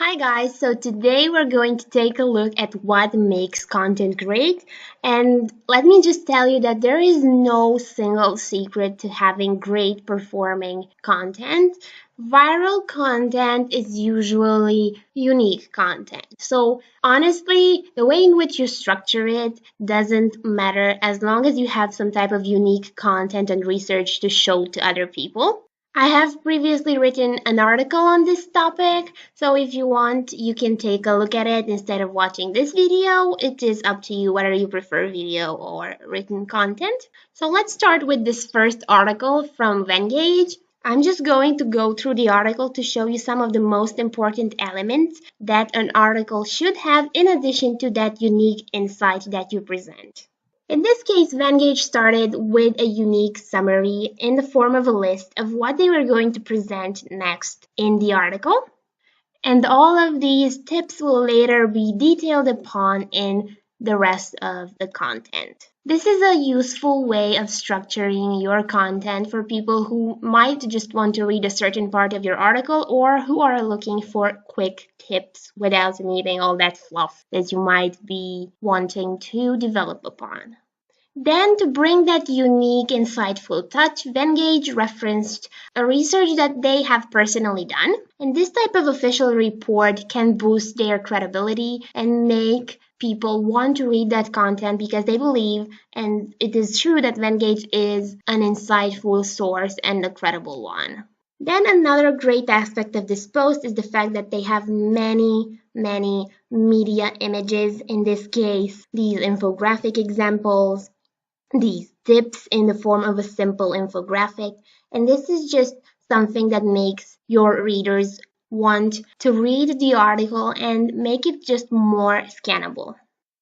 Hi guys, so today we're going to take a look at what makes content great. And let me just tell you that there is no single secret to having great performing content. Viral content is usually unique content. So honestly, the way in which you structure it doesn't matter as long as you have some type of unique content and research to show to other people. I have previously written an article on this topic, so if you want, you can take a look at it instead of watching this video. It is up to you whether you prefer video or written content. So let's start with this first article from Venngage. I'm just going to go through the article to show you some of the most important elements that an article should have in addition to that unique insight that you present. In this case, Venngage started with a unique summary in the form of a list of what they were going to present next in the article, and all of these tips will later be detailed upon in the rest of the content. This is a useful way of structuring your content for people who might just want to read a certain part of your article or who are looking for quick tips without needing all that fluff that you might be wanting to develop upon. Then, to bring that unique, insightful touch, Venngage referenced a research that they have personally done. And this type of official report can boost their credibility and make people want to read that content because they believe, and it is true, that Venngage is an insightful source and a credible one. Then another great aspect of this post is the fact that they have many media images, in this case, these infographic examples, these tips in the form of a simple infographic, and this is just something that makes your readers want to read the article and make it just more scannable.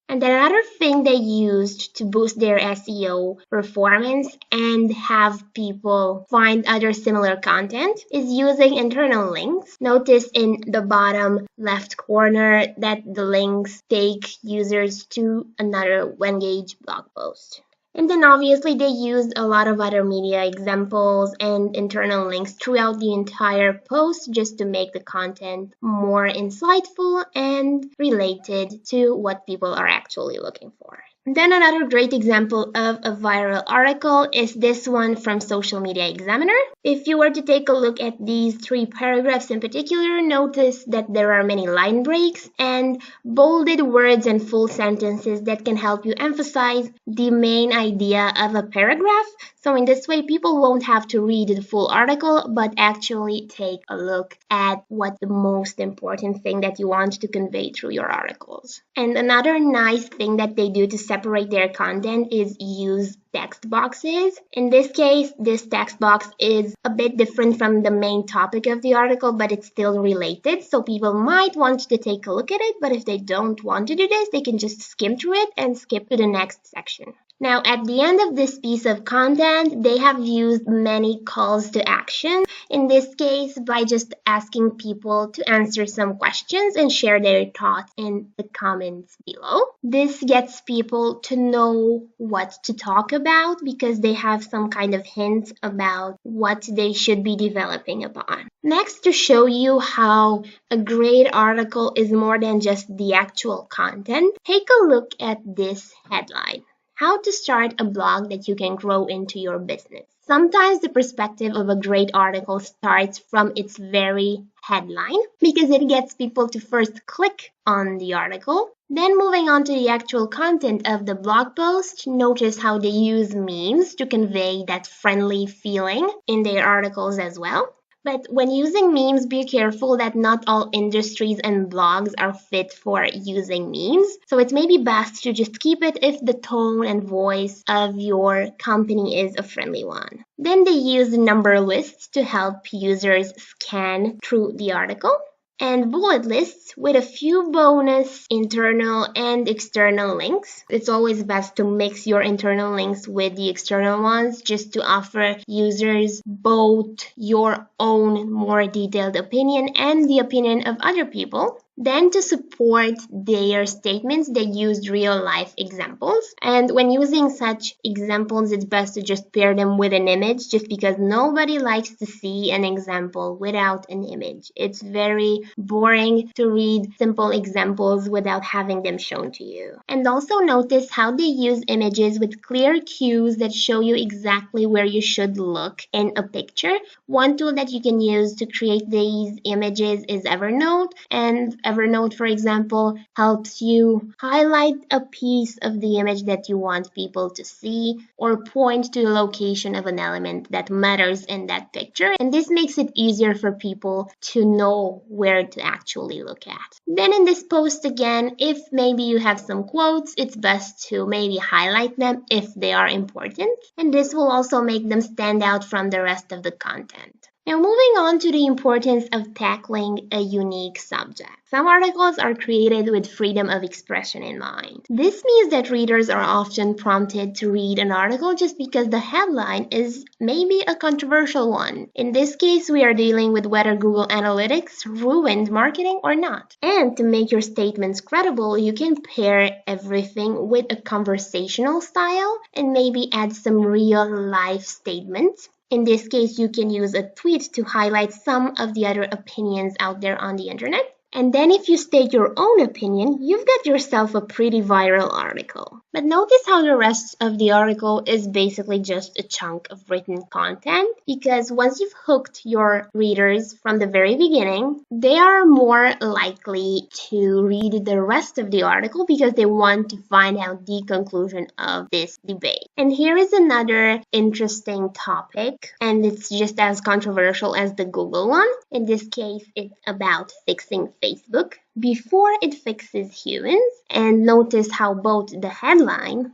And then another thing they used to boost their SEO performance and have people find other similar content is using internal links. Notice in the bottom left corner that the links take users to another Venngage blog post. And then obviously they used a lot of other media examples and internal links throughout the entire post just to make the content more insightful and related to what people are actually looking for. Then another great example of a viral article is this one from Social Media Examiner. If you were to take a look at these three paragraphs in particular, notice that there are many line breaks and bolded words and full sentences that can help you emphasize the main idea of a paragraph. So in this way, people won't have to read the full article, but actually take a look at what the most important thing that you want to convey through your articles. And another nice thing that they do to separate their content is use text boxes. In this case, this text box is a bit different from the main topic of the article, but it's still related. So people might want to take a look at it, but if they don't want to do this, they can just skim through it and skip to the next section. Now, at the end of this piece of content, they have used many calls to action. In this case, by just asking people to answer some questions and share their thoughts in the comments below. This gets people to know what to talk about because they have some kind of hint about what they should be developing upon. Next, to show you how a great article is more than just the actual content, take a look at this headline. How to start a blog that you can grow into your business. Sometimes the perspective of a great article starts from its very headline because it gets people to first click on the article. Then moving on to the actual content of the blog post, notice how they use memes to convey that friendly feeling in their articles as well. But when using memes, be careful that not all industries and blogs are fit for using memes. So it may be best to just keep it if the tone and voice of your company is a friendly one. Then they use number lists to help users scan through the article, and bullet lists with a few bonus internal and external links. It's always best to mix your internal links with the external ones just to offer users both your own more detailed opinion and the opinion of other people. Then to support their statements, they used real life examples. And when using such examples, it's best to just pair them with an image just because nobody likes to see an example without an image. It's very boring to read simple examples without having them shown to you. And also notice how they use images with clear cues that show you exactly where you should look in a picture. One tool that you can use to create these images is Evernote, and Evernote, for example, helps you highlight a piece of the image that you want people to see or point to the location of an element that matters in that picture, and this makes it easier for people to know where to actually look at. Then in this post again, if maybe you have some quotes, it's best to maybe highlight them if they are important, and this will also make them stand out from the rest of the content. Now moving on to the importance of tackling a unique subject. Some articles are created with freedom of expression in mind. This means that readers are often prompted to read an article just because the headline is maybe a controversial one. In this case, we are dealing with whether Google Analytics ruined marketing or not. And to make your statements credible, you can pair everything with a conversational style and maybe add some real life statements. In this case, you can use a tweet to highlight some of the other opinions out there on the internet. And then if you state your own opinion, you've got yourself a pretty viral article. But notice how the rest of the article is basically just a chunk of written content, because once you've hooked your readers from the very beginning, they are more likely to read the rest of the article because they want to find out the conclusion of this debate. And here is another interesting topic, and it's just as controversial as the Google one. In this case, it's about fixing Facebook before it fixes humans. And notice how both the headline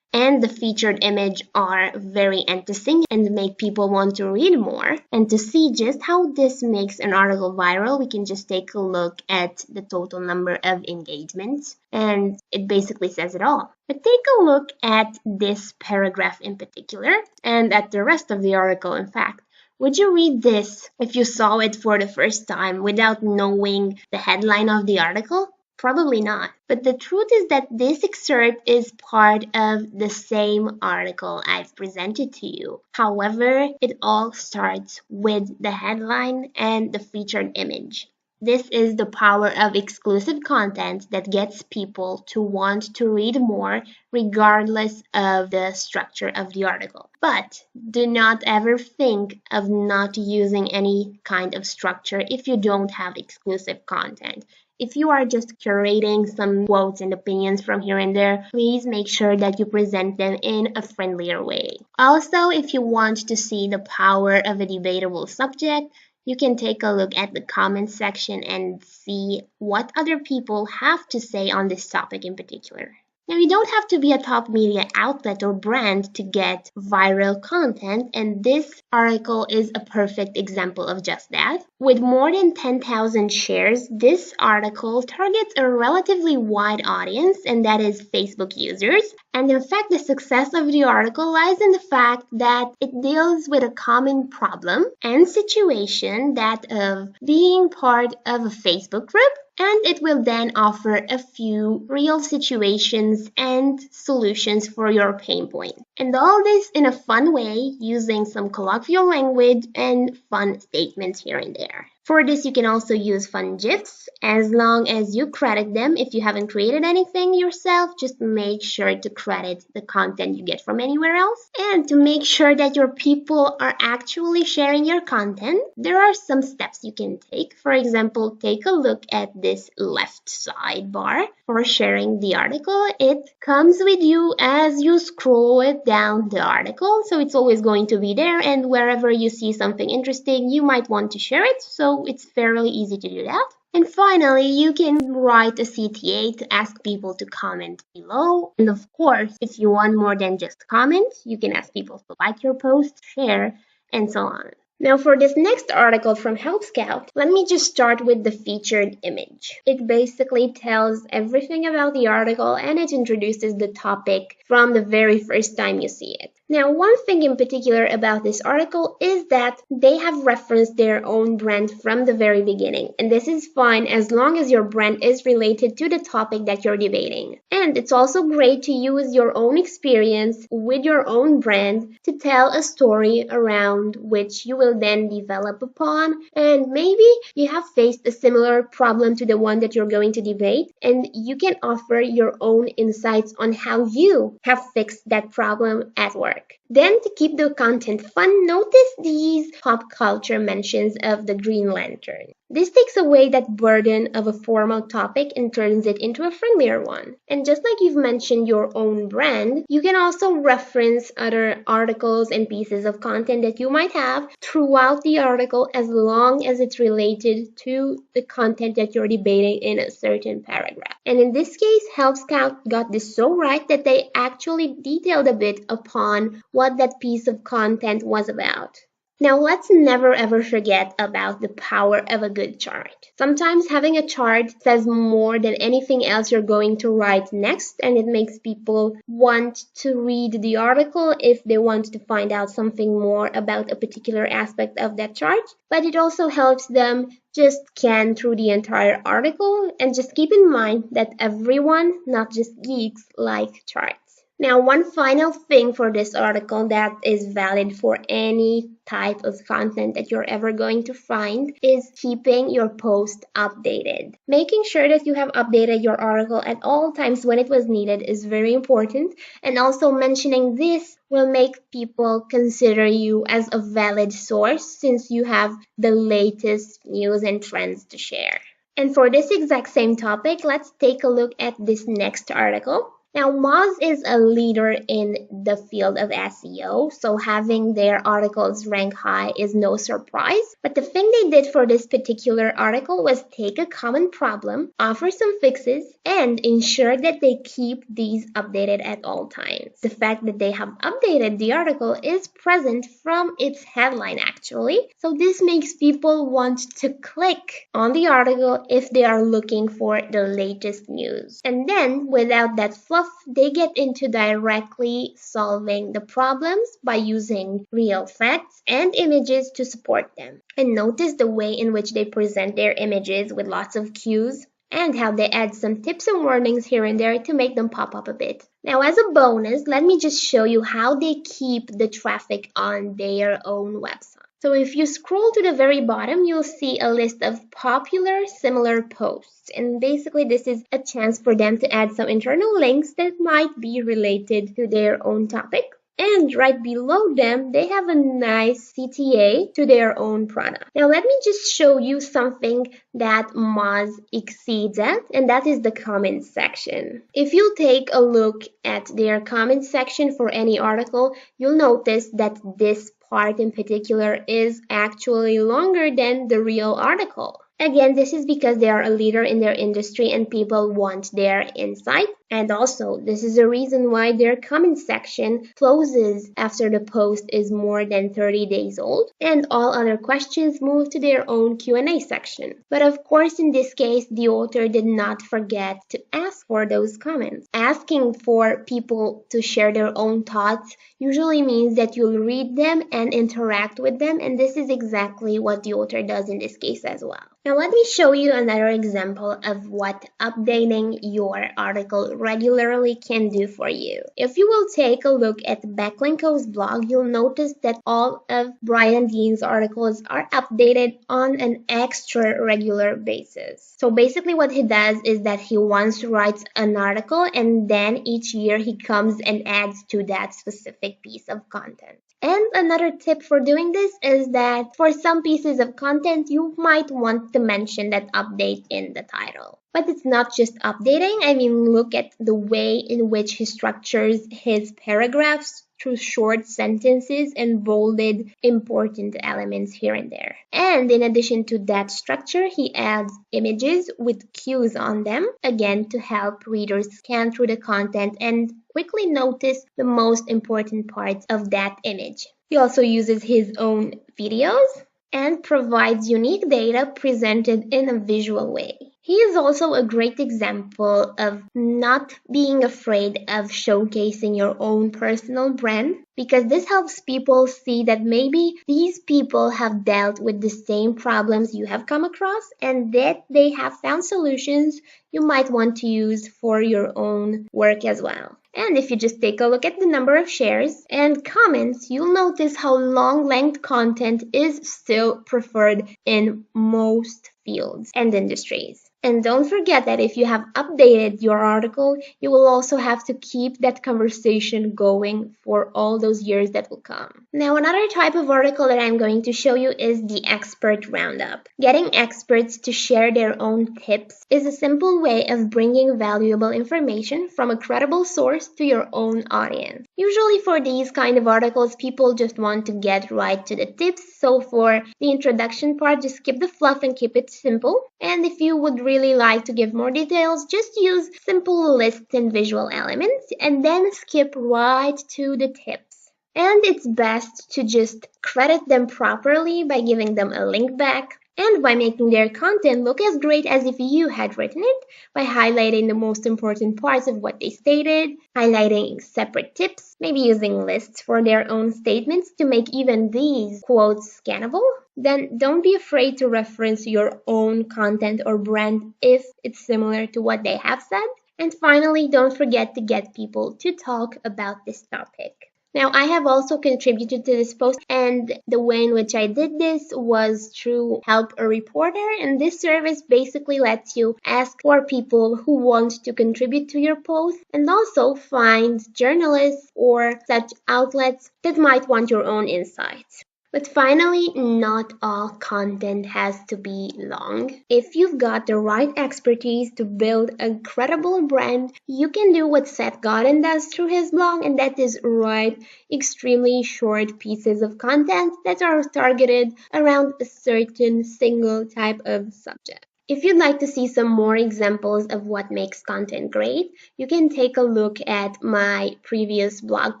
and the featured image are very enticing and make people want to read more. And to see just how this makes an article viral, we can just take a look at the total number of engagements, and it basically says it all. But take a look at this paragraph in particular, and at the rest of the article, in fact. Would you read this if you saw it for the first time without knowing the headline of the article? Probably not. But the truth is that this excerpt is part of the same article I've presented to you. However, it all starts with the headline and the featured image. This is the power of exclusive content that gets people to want to read more regardless of the structure of the article. But do not ever think of not using any kind of structure if you don't have exclusive content. If you are just curating some quotes and opinions from here and there, please make sure that you present them in a friendlier way. Also, if you want to see the power of a debatable subject, you can take a look at the comments section and see what other people have to say on this topic in particular. Now, you don't have to be a top media outlet or brand to get viral content, and this article is a perfect example of just that. With more than 10,000 shares, this article targets a relatively wide audience, and that is Facebook users. And in fact, the success of the article lies in the fact that it deals with a common problem and situation, that of being part of a Facebook group, and it will then offer a few real situations and solutions for your pain point. And all this in a fun way, using some colloquial language and fun statements here and there. For this, you can also use fun GIFs, as long as you credit them. If you haven't created anything yourself, just make sure to credit the content you get from anywhere else. And to make sure that your people are actually sharing your content, there are some steps you can take. For example, take a look at this left sidebar for sharing the article. It comes with you as you scroll it down the article, so it's always going to be there, and wherever you see something interesting, you might want to share it, so it's fairly easy to do that. And finally, you can write a CTA to ask people to comment below. And of course, if you want more than just comments, you can ask people to like your post, share, and so on. Now for this next article from Help Scout, let me just start with the featured image. It basically tells everything about the article, and it introduces the topic from the very first time you see it. Now, one thing in particular about this article is that they have referenced their own brand from the very beginning, and this is fine as long as your brand is related to the topic that you're debating. And it's also great to use your own experience with your own brand to tell a story around which you will then develop upon, and maybe you have faced a similar problem to the one that you're going to debate, and you can offer your own insights on how you have fixed that problem at work. Then, to keep the content fun, notice these pop culture mentions of the Green Lantern. This takes away that burden of a formal topic and turns it into a friendlier one. And just like you've mentioned your own brand, you can also reference other articles and pieces of content that you might have throughout the article as long as it's related to the content that you're debating in a certain paragraph. And in this case, Help Scout got this so right that they actually detailed a bit upon what that piece of content was about. Now, let's never ever forget about the power of a good chart. Sometimes having a chart says more than anything else you're going to write next, and it makes people want to read the article if they want to find out something more about a particular aspect of that chart. But it also helps them just scan through the entire article, and just keep in mind that everyone, not just geeks, like charts. Now, one final thing for this article that is valid for any type of content that you're ever going to find is keeping your post updated. Making sure that you have updated your article at all times when it was needed is very important, and also mentioning this will make people consider you as a valid source since you have the latest news and trends to share. And for this exact same topic, let's take a look at this next article. Now, Moz is a leader in the field of SEO, so having their articles rank high is no surprise. But the thing they did for this particular article was take a common problem, offer some fixes, and ensure that they keep these updated at all times. The fact that they have updated the article is present from its headline actually, so this makes people want to click on the article if they are looking for the latest news. And then, without that fluff, they get into directly solving the problems by using real facts and images to support them. And notice the way in which they present their images with lots of cues and how they add some tips and warnings here and there to make them pop up a bit. Now, as a bonus, let me just show you how they keep the traffic on their own website. So if you scroll to the very bottom, you'll see a list of popular similar posts. And basically this is a chance for them to add some internal links that might be related to their own topic. And right below them, they have a nice CTA to their own product. Now let me just show you something that Moz exceeds at, and that is the comments section. If you take a look at their comments section for any article, you'll notice that this part in particular is actually longer than the real article. Again, this is because they are a leader in their industry and people want their insight. And also, this is a reason why their comment section closes after the post is more than 30 days old, and all other questions move to their own Q&A section. But of course, in this case, the author did not forget to ask for those comments. Asking for people to share their own thoughts usually means that you'll read them and interact with them, and this is exactly what the author does in this case as well. Now let me show you another example of what updating your article regularly can do for you. If you will take a look at Backlinko's blog, you'll notice that all of Brian Dean's articles are updated on an extra regular basis. So basically what he does is that he once writes an article and then each year he comes and adds to that specific piece of content. And another tip for doing this is that for some pieces of content, you might want to mention that update in the title. But it's not just updating. I mean, look at the way in which he structures his paragraphs through short sentences and bolded important elements here and there. And in addition to that structure, he adds images with cues on them, again to help readers scan through the content and quickly notice the most important parts of that image. He also uses his own videos and provides unique data presented in a visual way. He is also a great example of not being afraid of showcasing your own personal brand because this helps people see that maybe these people have dealt with the same problems you have come across and that they have found solutions you might want to use for your own work as well. And if you just take a look at the number of shares and comments, you'll notice how long-length content is still preferred in most fields and industries. And don't forget that if you have updated your article, you will also have to keep that conversation going for all those years that will come. Now, another type of article that I'm going to show you is the expert roundup. Getting experts to share their own tips is a simple way of bringing valuable information from a credible source to your own audience. Usually for these kind of articles, people just want to get right to the tips. So for the introduction part, just skip the fluff and keep it simple. And if you would really like to give more details, just use simple lists and visual elements and then skip right to the tips. And it's best to just credit them properly by giving them a link back and by making their content look as great as if you had written it by highlighting the most important parts of what they stated, highlighting separate tips, maybe using lists for their own statements to make even these quotes scannable. Then don't be afraid to reference your own content or brand if it's similar to what they have said. And finally, don't forget to get people to talk about this topic. Now, I have also contributed to this post, and the way in which I did this was through Help a Reporter, and this service basically lets you ask for people who want to contribute to your post and also find journalists or such outlets that might want your own insights. But finally, not all content has to be long. If you've got the right expertise to build a credible brand, you can do what Seth Godin does through his blog, and that is write extremely short pieces of content that are targeted around a certain single type of subject. If you'd like to see some more examples of what makes content great, you can take a look at my previous blog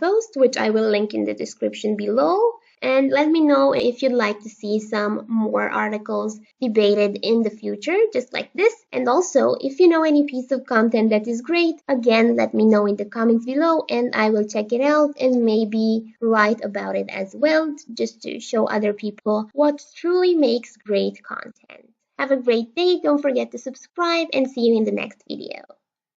post, which I will link in the description below. And let me know if you'd like to see some more articles debated in the future, just like this. And also, if you know any piece of content that is great, again, let me know in the comments below and I will check it out and maybe write about it as well, just to show other people what truly makes great content. Have a great day, don't forget to subscribe, and see you in the next video.